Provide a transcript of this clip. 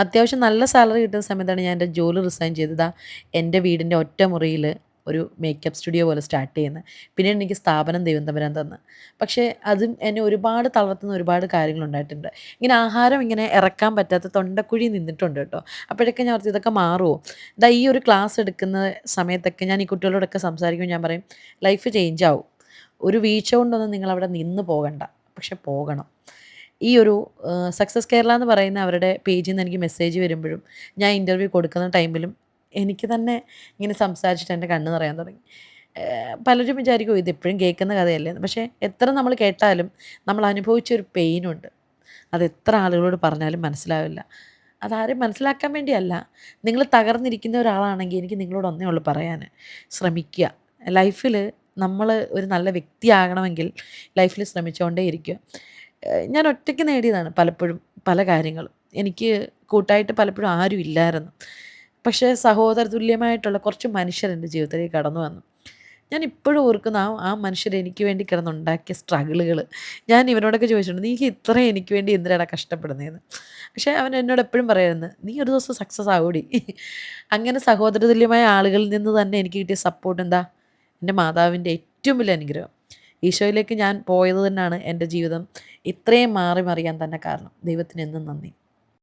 അത്യാവശ്യം നല്ല സാലറി കിട്ടുന്ന സമയത്താണ് ഞാൻ എൻ്റെ ജോലി റിസൈൻ ചെയ്തത്. എൻ്റെ വീടിൻ്റെ ഒറ്റ മുറിയിൽ ഒരു മേക്കപ്പ് സ്റ്റുഡിയോ പോലെ സ്റ്റാർട്ട് ചെയ്യുന്നത്. പിന്നീട് എനിക്ക് സ്ഥാപനം ദൈവം തമ്പുരാൻ തന്ന്. പക്ഷേ അതും എന്നെ ഒരുപാട് തളർത്തുന്ന ഒരുപാട് കാര്യങ്ങളുണ്ടായിട്ടുണ്ട്. ഇങ്ങനെ ആഹാരം ഇങ്ങനെ ഇറക്കാൻ പറ്റാത്ത തൊണ്ടക്കുഴി നിന്നിട്ടുണ്ട് കേട്ടോ. അപ്പോഴൊക്കെ ഞാൻ ഓർത്തു ഇതൊക്കെ മാറുമോ? ദാ ഈ ഒരു ക്ലാസ് എടുക്കുന്ന സമയത്തൊക്കെ ഞാൻ ഈ കുട്ടികളോടൊക്കെ സംസാരിക്കുമ്പോൾ ഞാൻ പറയും, ലൈഫ് ചേഞ്ച് ആവും. ഒരു വീഴ്ച കൊണ്ടൊന്നും നിങ്ങളവിടെ നിന്ന് പോകണ്ട. പക്ഷെ പോകണം. ഈ ഒരു സക്സസ് കേരള എന്ന് പറയുന്ന അവരുടെ പേജിൽ നിന്ന് എനിക്ക് മെസ്സേജ് വരുമ്പോഴും, ഞാൻ ഇൻ്റർവ്യൂ കൊടുക്കുന്ന ടൈമിലും എനിക്ക് തന്നെ ഇങ്ങനെ സംസാരിച്ചിട്ട് എൻ്റെ കണ്ണ് നിറയാൻ തുടങ്ങി. പലരും വിചാരിക്കും ഇതെപ്പോഴും കേൾക്കുന്ന കഥയല്ലേ എന്ന്. പക്ഷേ എത്ര നമ്മൾ കേട്ടാലും നമ്മൾ അനുഭവിച്ചൊരു പെയിനുണ്ട്. അതെത്ര ആളുകളോട് പറഞ്ഞാലും മനസ്സിലാവില്ല. അതാരും മനസ്സിലാക്കാൻ വേണ്ടിയല്ല. നിങ്ങൾ തകർന്നിരിക്കുന്ന ഒരാളാണെങ്കിൽ എനിക്ക് നിങ്ങളോട് ഒന്നേ ഉള്ളൂ പറയാന്. ശ്രമിക്കുക. ലൈഫിൽ നമ്മൾ ഒരു നല്ല വ്യക്തിയാകണമെങ്കിൽ ലൈഫിൽ ശ്രമിച്ചുകൊണ്ടേ ഇരിക്കുക. ഞാൻ ഒറ്റയ്ക്ക് നേടിയതാണ് പലപ്പോഴും പല കാര്യങ്ങളും. എനിക്ക് കൂട്ടായിട്ട് പലപ്പോഴും ആരും ഇല്ലായിരുന്നു. പക്ഷേ സഹോദര തുല്യമായിട്ടുള്ള കുറച്ച് മനുഷ്യർ എൻ്റെ ജീവിതത്തിലേക്ക് കടന്നു വന്നു. ഞാൻ ഇപ്പോഴും ഓർക്കുന്ന ആ ആ മനുഷ്യർ എനിക്ക് വേണ്ടി കിടന്നുണ്ടാക്കിയ സ്ട്രഗിളുകൾ. ഞാൻ ഇവനോടൊക്കെ ചോദിച്ചിട്ടുണ്ട്, "നീ ഇത്രയും എനിക്ക് വേണ്ടി എന്തിനാടാ കഷ്ടപ്പെടുന്നേന്ന്?" പക്ഷേ അവൻ എന്നോട് എപ്പോഴും പറയുമായിരുന്നു, "നീ ഒരു ദിവസം സക്സസ് ആവൂടി." അങ്ങനെ സഹോദര തുല്യമായ ആളുകളിൽ നിന്ന് തന്നെ എനിക്ക് കിട്ടിയ സപ്പോർട്ട് എന്താ? എൻ്റെ മാതാവിൻ്റെ ഏറ്റവും വലിയ അനുഗ്രഹം. ഈശോയിലേക്ക് ഞാൻ പോയത് തന്നെയാണ് എൻ്റെ ജീവിതം ഇത്രയും മാറി മറിയാൻ തന്നെ കാരണം. ദൈവത്തിന് എന്നും നന്ദി.